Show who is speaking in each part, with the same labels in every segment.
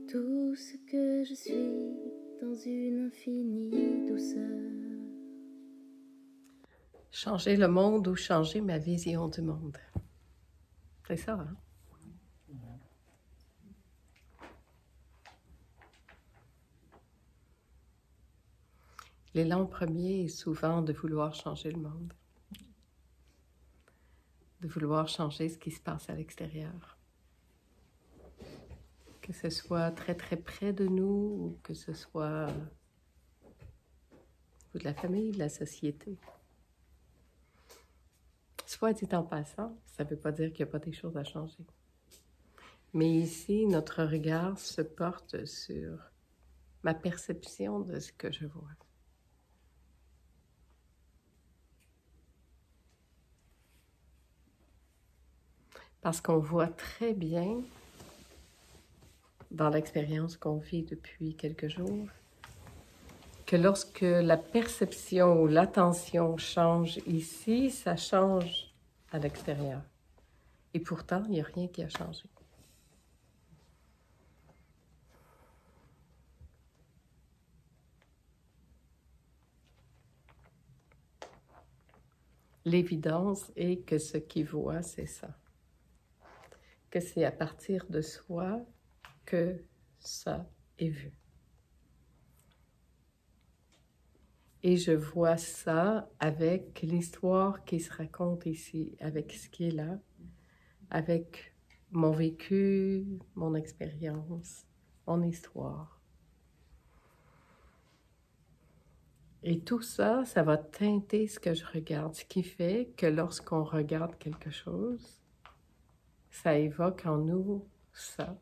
Speaker 1: tout ce que je suis dans une infinie douceur.
Speaker 2: Changer le monde ou changer ma vision du monde. C'est ça, hein? L'élan premier est souvent de vouloir changer le monde, de vouloir changer ce qui se passe à l'extérieur. Que ce soit très très près de nous ou que ce soit de la famille, de la société. Soit dit en passant, ça ne veut pas dire qu'il n'y a pas des choses à changer. Mais ici, notre regard se porte sur ma perception de ce que je vois. Parce qu'on voit très bien, dans l'expérience qu'on vit depuis quelques jours, que lorsque la perception ou l'attention change ici, ça change à l'extérieur. Et pourtant, il n'y a rien qui a changé. L'évidence est que ce qui voit, c'est ça. Que c'est à partir de soi que ça est vu. Et je vois ça avec l'histoire qui se raconte ici, avec ce qui est là, avec mon vécu, mon expérience, mon histoire. Et tout ça, ça va teinter ce que je regarde, ce qui fait que lorsqu'on regarde quelque chose, ça évoque en nous ça.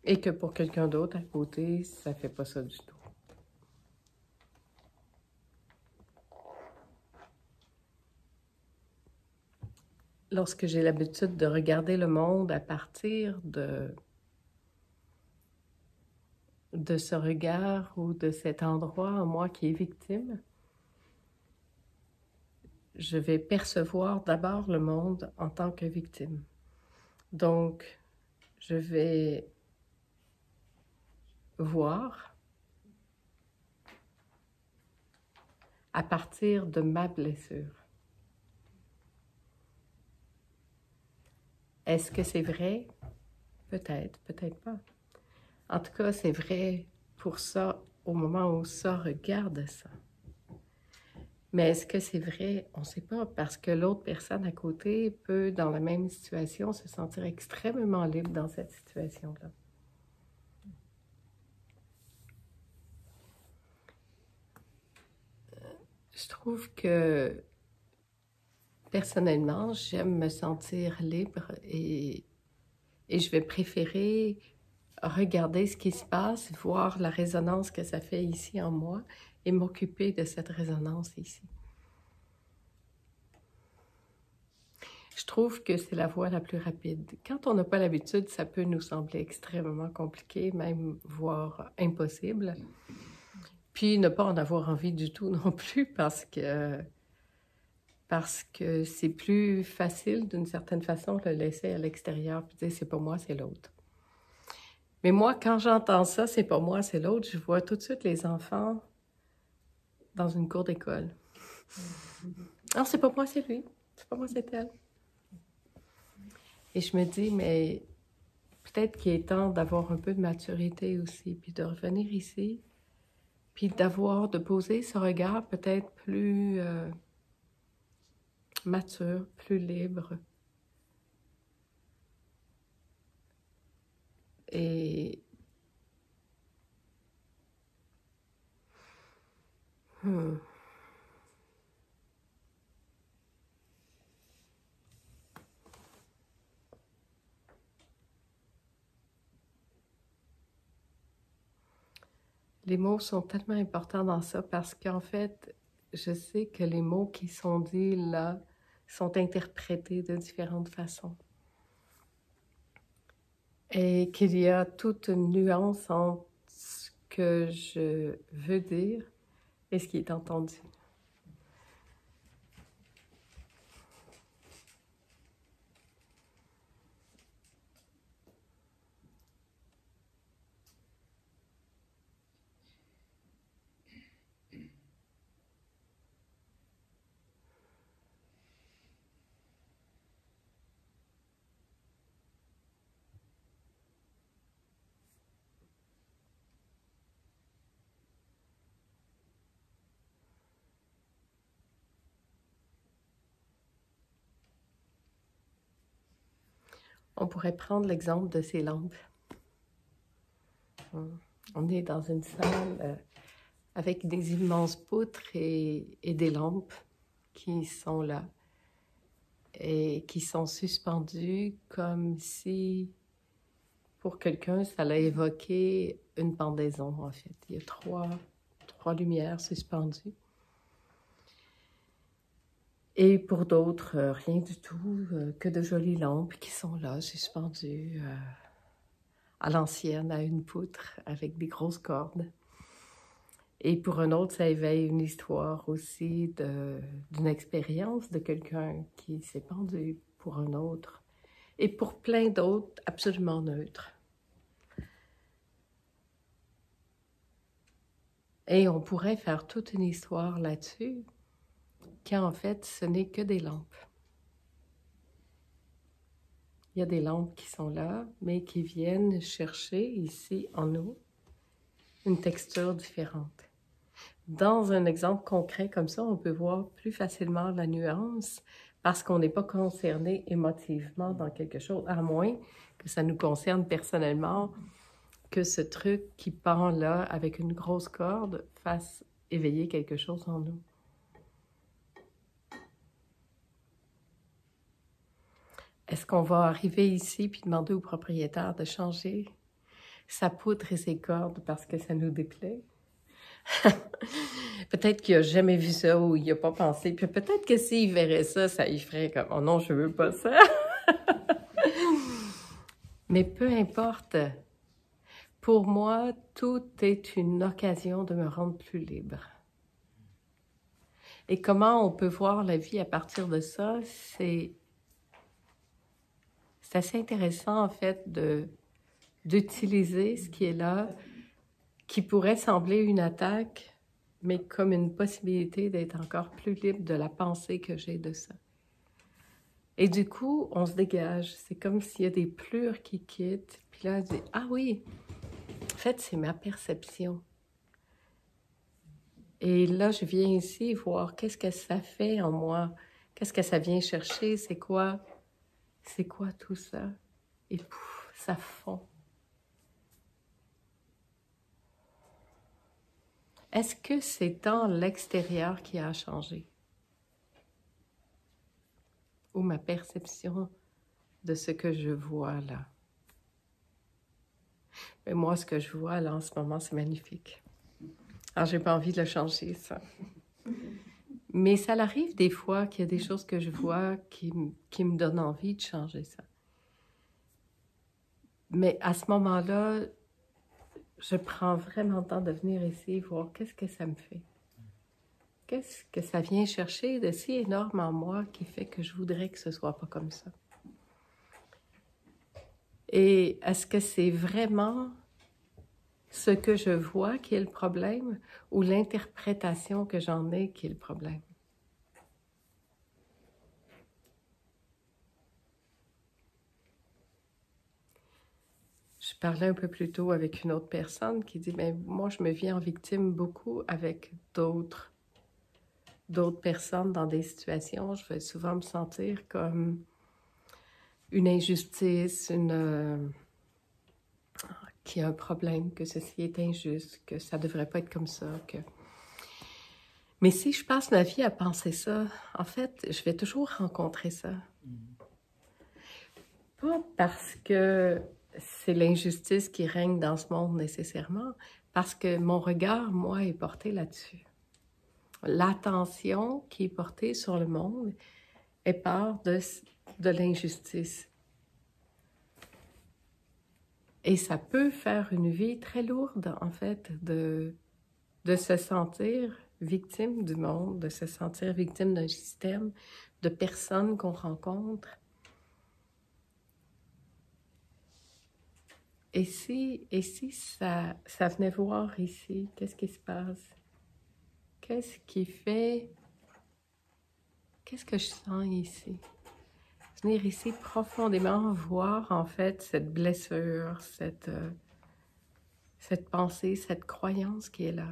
Speaker 2: Et que pour quelqu'un d'autre à côté, ça ne fait pas ça du tout. Lorsque j'ai l'habitude de regarder le monde à partir de ce regard ou de cet endroit en moi qui est victime, je vais percevoir d'abord le monde en tant que victime. Donc, je vais voir à partir de ma blessure. Est-ce que c'est vrai? Peut-être, peut-être pas. En tout cas, c'est vrai pour ça au moment où ça regarde ça. Mais est-ce que c'est vrai? On ne sait pas, parce que l'autre personne à côté peut, dans la même situation, se sentir extrêmement libre dans cette situation-là. Je trouve que, personnellement, j'aime me sentir libre et je vais préférer regarder ce qui se passe, voir la résonance que ça fait ici en moi et m'occuper de cette résonance ici. Je trouve que c'est la voie la plus rapide. Quand on n'a pas l'habitude, ça peut nous sembler extrêmement compliqué, même voire impossible. Puis ne pas en avoir envie du tout non plus parce que c'est plus facile d'une certaine façon de le laisser à l'extérieur puis dire c'est pas moi, c'est l'autre. Mais moi, quand j'entends ça, c'est pas moi, c'est l'autre, je vois tout de suite les enfants dans une cour d'école. Alors, c'est pas moi, c'est lui. C'est pas moi, c'est elle. Et je me dis, mais peut-être qu'il est temps d'avoir un peu de maturité aussi, puis de revenir ici, puis de poser ce regard peut-être plus mature, plus libre. Et les mots sont tellement importants dans ça parce qu'en fait, je sais que les mots qui sont dits là sont interprétés de différentes façons. Et qu'il y a toute une nuance entre ce que je veux dire et ce qui est entendu. On pourrait prendre l'exemple de ces lampes. On est dans une salle avec des immenses poutres et des lampes qui sont là et qui sont suspendues comme si, pour quelqu'un, ça l'a évoqué une pendaison, en fait. Il y a trois lumières suspendues. Et pour d'autres, rien du tout, que de jolies lampes qui sont là, suspendues à l'ancienne, à une poutre, avec des grosses cordes. Et pour un autre, ça éveille une histoire aussi d'une expérience de quelqu'un qui s'est pendu. Pour un autre. Et pour plein d'autres, absolument neutres. Et on pourrait faire toute une histoire là-dessus, qu'en fait, ce n'est que des lampes. Il y a des lampes qui sont là, mais qui viennent chercher ici en nous une texture différente. Dans un exemple concret comme ça, on peut voir plus facilement la nuance parce qu'on n'est pas concerné émotivement dans quelque chose, à moins que ça nous concerne personnellement, que ce truc qui pend là avec une grosse corde fasse éveiller quelque chose en nous. Est-ce qu'on va arriver ici puis demander au propriétaire de changer sa poutre et ses cordes parce que ça nous déplaît? Peut-être qu'il n'a jamais vu ça ou il n'y a pas pensé. Puis peut-être que s'il verrait ça, ça y ferait comme « Oh non, je veux pas ça! » Mais peu importe. Pour moi, tout est une occasion de me rendre plus libre. Et comment on peut voir la vie à partir de ça, c'est assez intéressant, en fait, d'utiliser ce qui est là, qui pourrait sembler une attaque, mais comme une possibilité d'être encore plus libre de la pensée que j'ai de ça. Et du coup, on se dégage. C'est comme s'il y a des pleurs qui quittent. Puis là, on dit « Ah oui, en fait, c'est ma perception. » Et là, je viens ici voir qu'est-ce que ça fait en moi, qu'est-ce que ça vient chercher, c'est quoi tout ça? Et pouf, ça fond. Est-ce que c'est dans l'extérieur qui a changé? Ou ma perception de ce que je vois là? Mais moi, ce que je vois là en ce moment, c'est magnifique. Alors, j'ai pas envie de le changer, ça. Mais ça arrive des fois qu'il y a des choses que je vois qui me donnent envie de changer ça. Mais à ce moment-là, je prends vraiment le temps de venir ici voir qu'est-ce que ça me fait. Qu'est-ce que ça vient chercher de si énorme en moi qui fait que je voudrais que ce soit pas comme ça? Et est-ce que c'est vraiment ce que je vois qui est le problème ou l'interprétation que j'en ai qui est le problème? Je parlais un peu plus tôt avec une autre personne qui dit « Ben moi, je me viens en victime beaucoup avec d'autres personnes dans des situations. Je vais souvent me sentir comme une injustice, qu'il y a un problème, que ceci est injuste, que ça devrait pas être comme ça. Mais si je passe ma vie à penser ça, en fait, je vais toujours rencontrer ça. Pas parce que c'est l'injustice qui règne dans ce monde nécessairement, parce que mon regard, moi, est porté là-dessus. L'attention qui est portée sur le monde est part de l'injustice. Et ça peut faire une vie très lourde, en fait, de se sentir victime du monde, de se sentir victime d'un système, de personnes qu'on rencontre. Et si ça venait voir ici, qu'est-ce qui se passe? Qu'est-ce qui fait... Qu'est-ce que je sens ici? Venir ici profondément voir, en fait, cette blessure, cette pensée, cette croyance qui est là.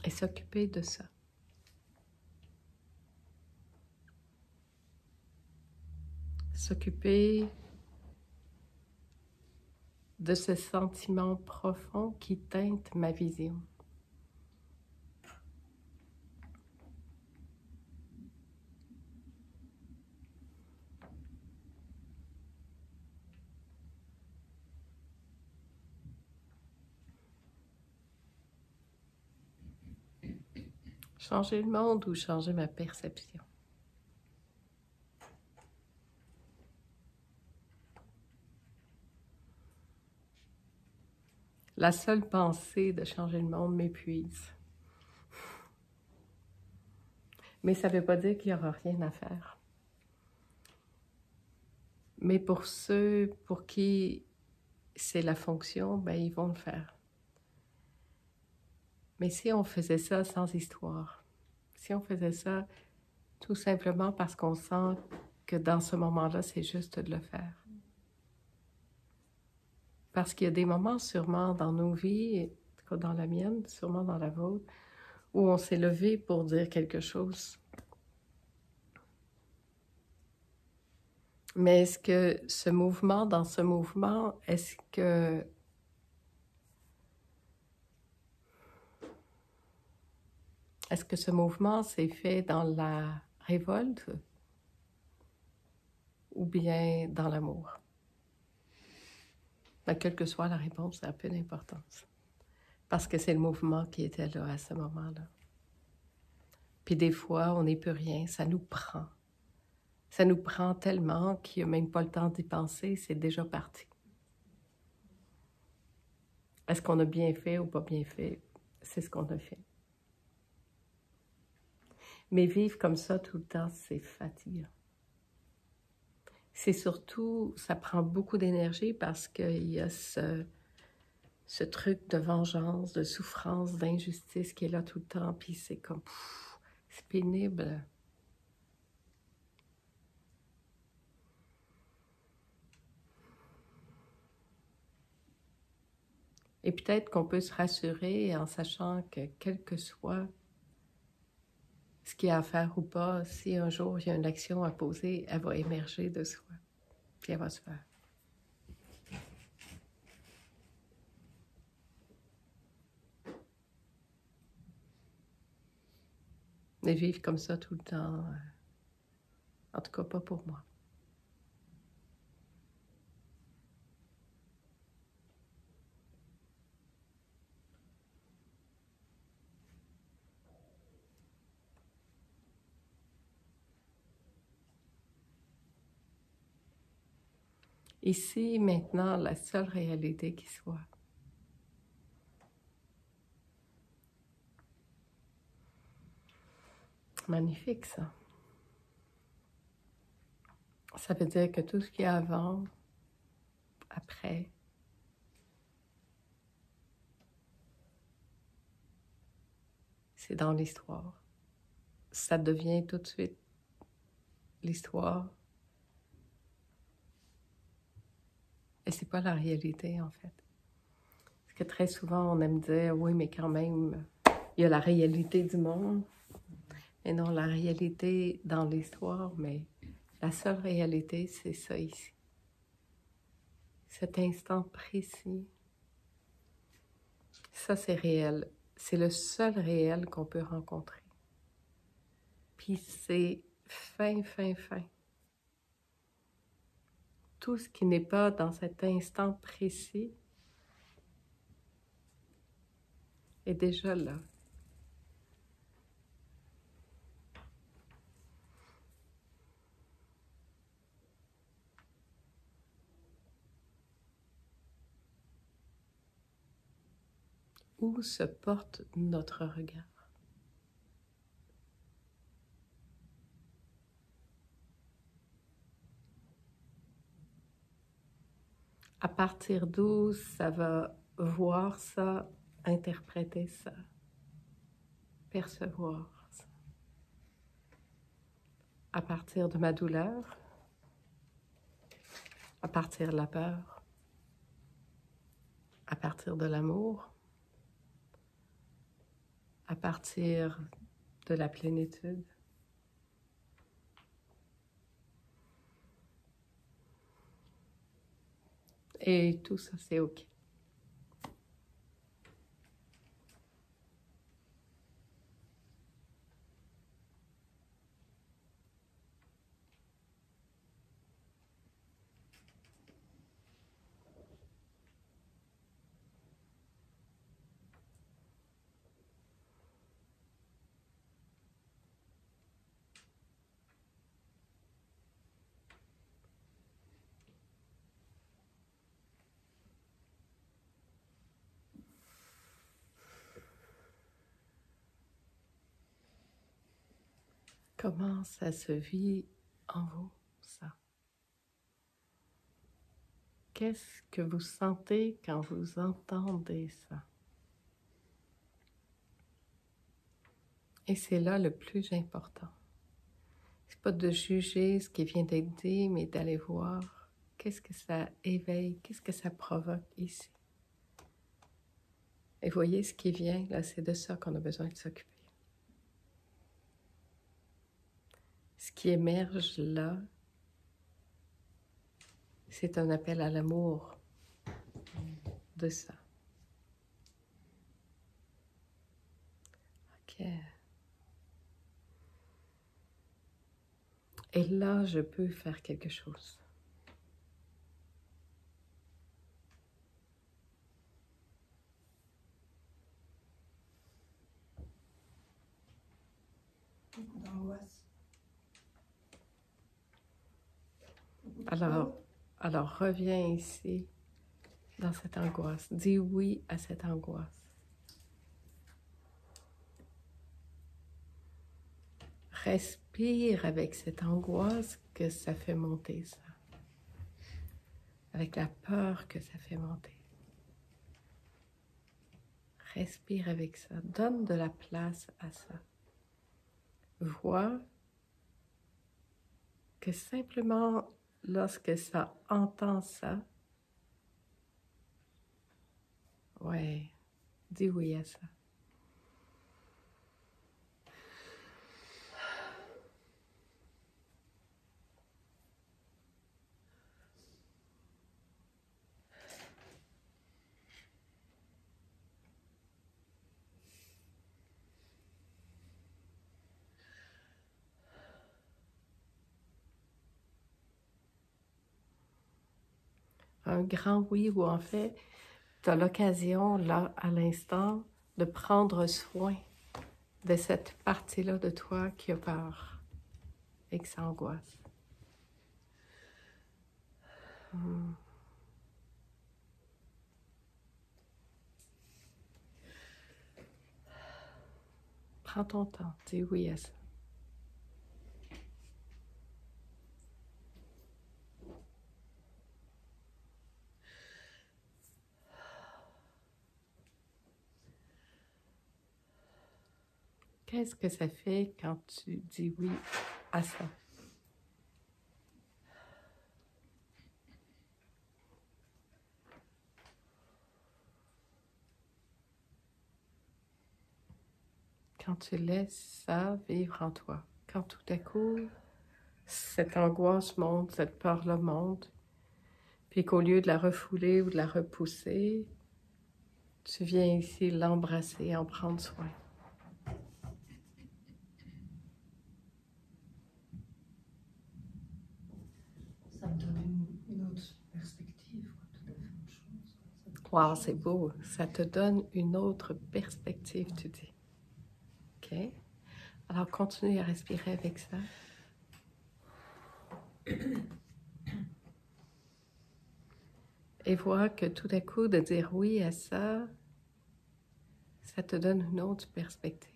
Speaker 2: Et s'occuper de ça. s'occuper de ce sentiment profond qui teinte ma vision. Changer le monde ou changer ma perception. La seule pensée de changer le monde m'épuise. Mais ça ne veut pas dire qu'il n'y aura rien à faire. Mais pour ceux pour qui c'est la fonction, ben ils vont le faire. Mais si on faisait ça sans histoire, si on faisait ça tout simplement parce qu'on sent que dans ce moment-là, c'est juste de le faire. Parce qu'il y a des moments sûrement dans nos vies, en tout cas dans la mienne, sûrement dans la vôtre, où on s'est levé pour dire quelque chose. Mais est-ce que ce mouvement, dans ce mouvement, est-ce que ce mouvement s'est fait dans la révolte ou bien dans l'amour? Ben, quelle que soit la réponse, ça n'a peu d'importance. Parce que c'est le mouvement qui était là à ce moment-là. Puis des fois, on n'est plus rien, ça nous prend. Ça nous prend tellement qu'il n'y a même pas le temps d'y penser, c'est déjà parti. Est-ce qu'on a bien fait ou pas bien fait? C'est ce qu'on a fait. Mais vivre comme ça tout le temps, c'est fatigant. C'est surtout, ça prend beaucoup d'énergie parce qu'il y a ce truc de vengeance, de souffrance, d'injustice qui est là tout le temps, puis c'est comme, c'est pénible. Et peut-être qu'on peut se rassurer en sachant que quel que soit ce qu'il y a à faire ou pas, si un jour il y a une action à poser, elle va émerger de soi, puis elle va se faire. Mais vivre comme ça tout le temps, en tout cas pas pour moi. Ici, maintenant, la seule réalité qui soit. Magnifique, ça. Ça veut dire que tout ce qu'il y a avant, après, c'est dans l'histoire. Ça devient tout de suite l'histoire. Et c'est pas la réalité, en fait. Parce que très souvent, on aime dire, oui, mais quand même, il y a la réalité du monde. Et non, la réalité dans l'histoire, mais la seule réalité, c'est ça ici. Cet instant précis, ça c'est réel. C'est le seul réel qu'on peut rencontrer. Puis c'est fin, fin, fin. Tout ce qui n'est pas dans cet instant précis est déjà là. Où se porte notre regard? À partir d'où ça va voir ça, interpréter ça, percevoir ça? À partir de ma douleur? À partir de la peur? À partir de l'amour? À partir de la plénitude? Et tout ça, c'est OK. Comment ça se vit en vous, ça? Qu'est-ce que vous sentez quand vous entendez ça? Et c'est là le plus important. C'est pas de juger ce qui vient d'être dit, mais d'aller voir qu'est-ce que ça éveille, qu'est-ce que ça provoque ici. Et voyez ce qui vient, là, c'est de ça qu'on a besoin de s'occuper. Ce qui émerge là, c'est un appel à l'amour de ça. OK. Et là, je peux faire quelque chose.
Speaker 3: Beaucoup d'angoisse.
Speaker 2: Alors reviens ici, dans cette angoisse. Dis oui à cette angoisse. Respire avec cette angoisse que ça fait monter, ça. Avec la peur que ça fait monter. Respire avec ça. Donne de la place à ça. Vois que simplement, lorsque ça entend ça, ouais, dis oui à ça. Un grand oui, ou en fait, tu as l'occasion, là, à l'instant, de prendre soin de cette partie-là de toi qui a peur et qui s'angoisse. Prends ton temps, dis oui à ça. Qu'est-ce que ça fait quand tu dis oui à ça? Quand tu laisses ça vivre en toi, quand tout à coup, cette angoisse monte, cette peur-là monte, puis qu'au lieu de la refouler ou de la repousser, tu viens ici l'embrasser, en prendre soin.
Speaker 3: Ça me donne une autre perspective, tout à fait autre chose.
Speaker 2: Wow, c'est beau. Ça te donne une autre perspective, tu dis. OK? Alors, continue à respirer avec ça. Et vois que tout à coup, de dire oui à ça, ça te donne une autre perspective.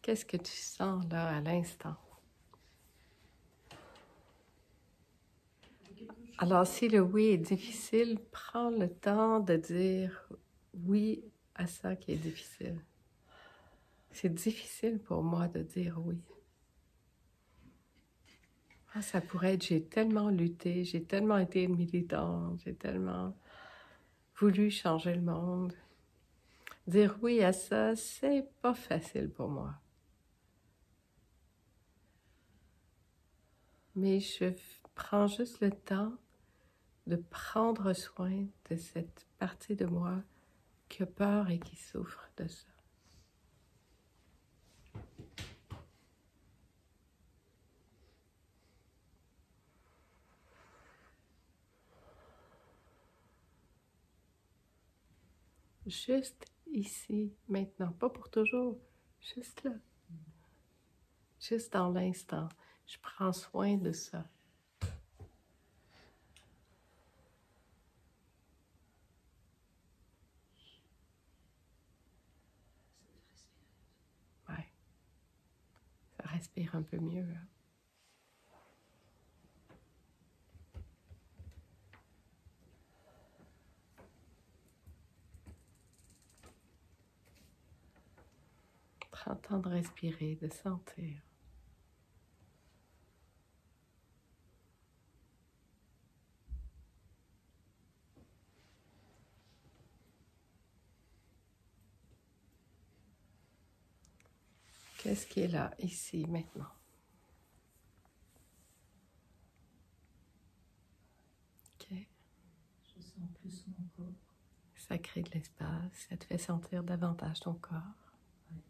Speaker 2: Qu'est-ce que tu sens là à l'instant? Alors, si le oui est difficile, prends le temps de dire oui à ça qui est difficile. C'est difficile pour moi de dire oui. Ah, ça pourrait être, j'ai tellement lutté, j'ai tellement été militante, j'ai tellement voulu changer le monde. Dire oui à ça, c'est pas facile pour moi. mais je prends juste le temps de prendre soin de cette partie de moi qui a peur et qui souffre de ça. Juste ici, maintenant, pas pour toujours, juste là, juste dans l'instant. Je prends soin de ça. Ouais, ça respire un peu mieux. Hein. Prends le temps de respirer, de sentir. Qu'est-ce qui est là, ici, maintenant? OK.
Speaker 3: Je sens plus mon corps.
Speaker 2: Ça crée de l'espace, ça te fait sentir davantage ton corps.
Speaker 3: Ouais.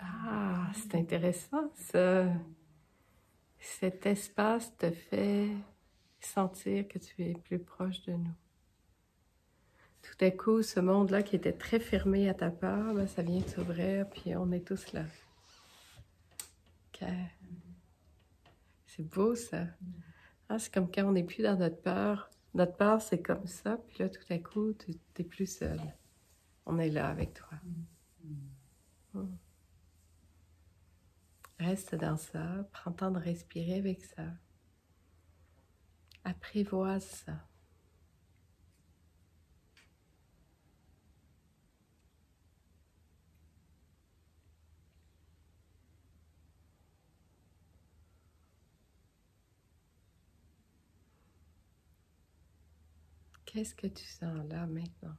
Speaker 2: Ah, c'est intéressant, ça. Cet espace te fait sentir que tu es plus proche de nous. Tout à coup, ce monde-là qui était très fermé à ta peur, ben, ça vient de s'ouvrir, puis on est tous là. OK. C'est beau, ça. Ah, c'est comme quand on n'est plus dans notre peur. Notre peur, c'est comme ça, puis là, tout à coup, tu n'es plus seul. On est là avec toi. Reste dans ça, prends le temps de respirer avec ça. Apprivoise ça. Qu'est-ce que tu sens là maintenant?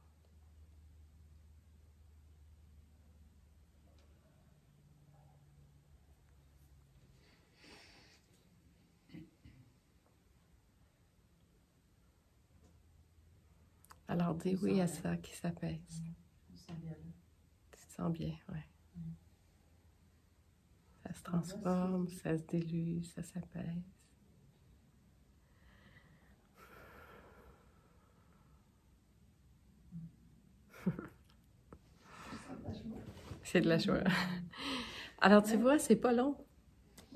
Speaker 2: Alors dis oui à ça qui s'apaise.
Speaker 3: Je me sens bien là.
Speaker 2: Tu te sens bien, oui. Ça se transforme, ça se dilue, ça s'apaise. C'est de la joie. Alors tu vois, c'est pas long.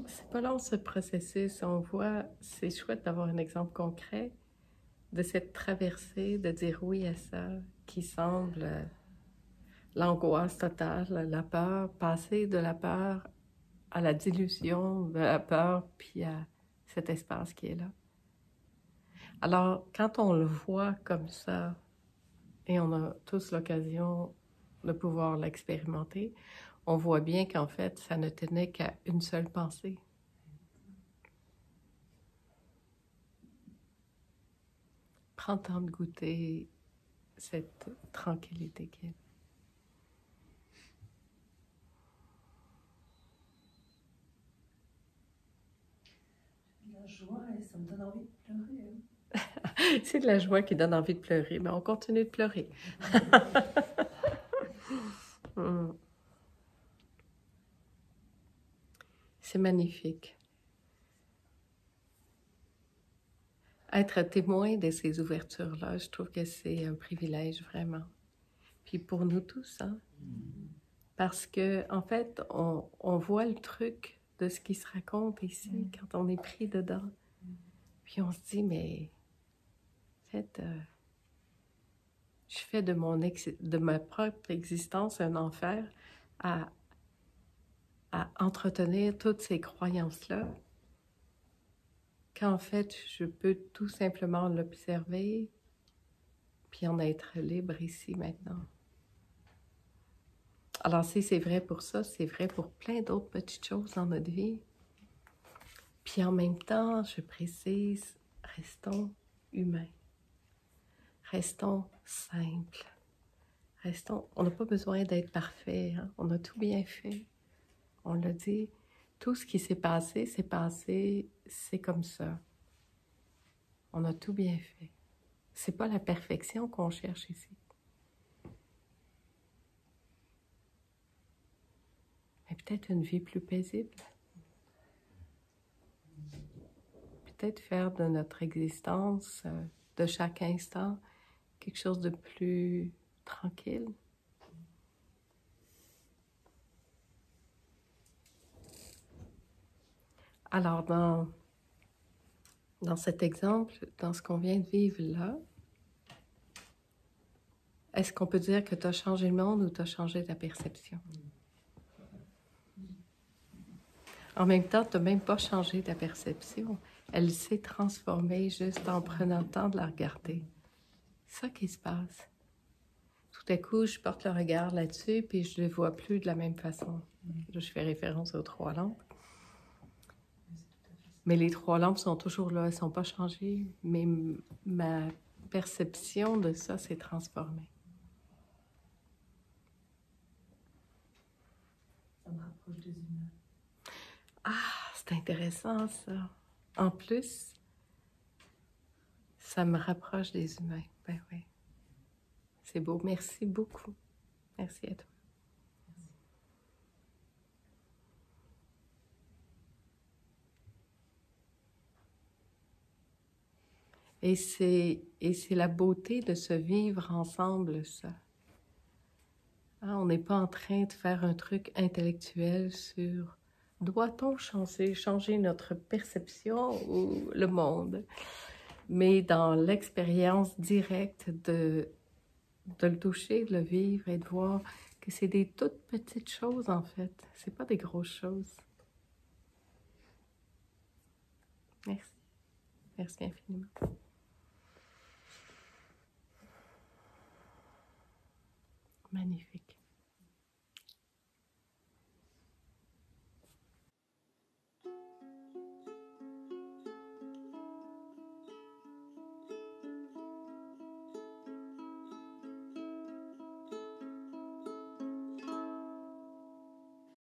Speaker 2: C'est pas long ce processus. On voit, c'est chouette d'avoir un exemple concret de cette traversée, de dire oui à ça, qui semble l'angoisse totale, la peur, passer de la peur à la dilution de la peur, puis à cet espace qui est là. Alors, quand on le voit comme ça, et on a tous l'occasion de pouvoir l'expérimenter, on voit bien qu'en fait, ça ne tenait qu'à une seule pensée. Prends le temps de goûter cette tranquillité qui est.
Speaker 3: La joie, et ça me donne envie de pleurer.
Speaker 2: C'est de la joie qui donne envie de pleurer, mais on continue de pleurer. C'est magnifique. Être témoin de ces ouvertures-là, je trouve que c'est un privilège vraiment. Puis pour nous tous, hein? Parce que en fait, on voit le truc de ce qui se raconte ici quand on est pris dedans. Puis on se dit, mais en fait, je fais de ma propre existence un enfer à entretenir toutes ces croyances-là. Qu'en fait, je peux tout simplement l'observer puis en être libre ici maintenant. Alors, si c'est vrai pour ça, c'est vrai pour plein d'autres petites choses dans notre vie. Puis en même temps, je précise, restons humains. Restons simples. Restons, on n'a pas besoin d'être parfait, hein? On a tout bien fait. On l'a dit, tout ce qui s'est passé, c'est comme ça. On a tout bien fait. C'est pas la perfection qu'on cherche ici. Mais peut-être une vie plus paisible. Peut-être faire de notre existence, de chaque instant, quelque chose de plus tranquille. Alors, dans cet exemple, dans ce qu'on vient de vivre là, est-ce qu'on peut dire que tu as changé le monde ou tu as changé ta perception? En même temps, tu n'as même pas changé ta perception. Elle s'est transformée juste en prenant le temps de la regarder. C'est ça qui se passe. Tout à coup, je porte le regard là-dessus, puis je ne le vois plus de la même façon. Là, je fais référence aux 3 lampes. Mais les 3 lampes sont toujours là, elles ne sont pas changées. Mais ma perception de ça s'est transformée.
Speaker 3: Ça me rapproche des humains.
Speaker 2: Ah, c'est intéressant ça. En plus, ça me rapproche des humains. Ben oui. C'est beau. Merci beaucoup. Merci à toi. Et c'est la beauté de se vivre ensemble, ça. Hein, on n'est pas en train de faire un truc intellectuel sur doit-on changer notre perception ou le monde, mais dans l'expérience directe de le toucher, de le vivre et de voir que c'est des toutes petites choses en fait. C'est pas des grosses choses. Merci. Merci infiniment. Magnifique.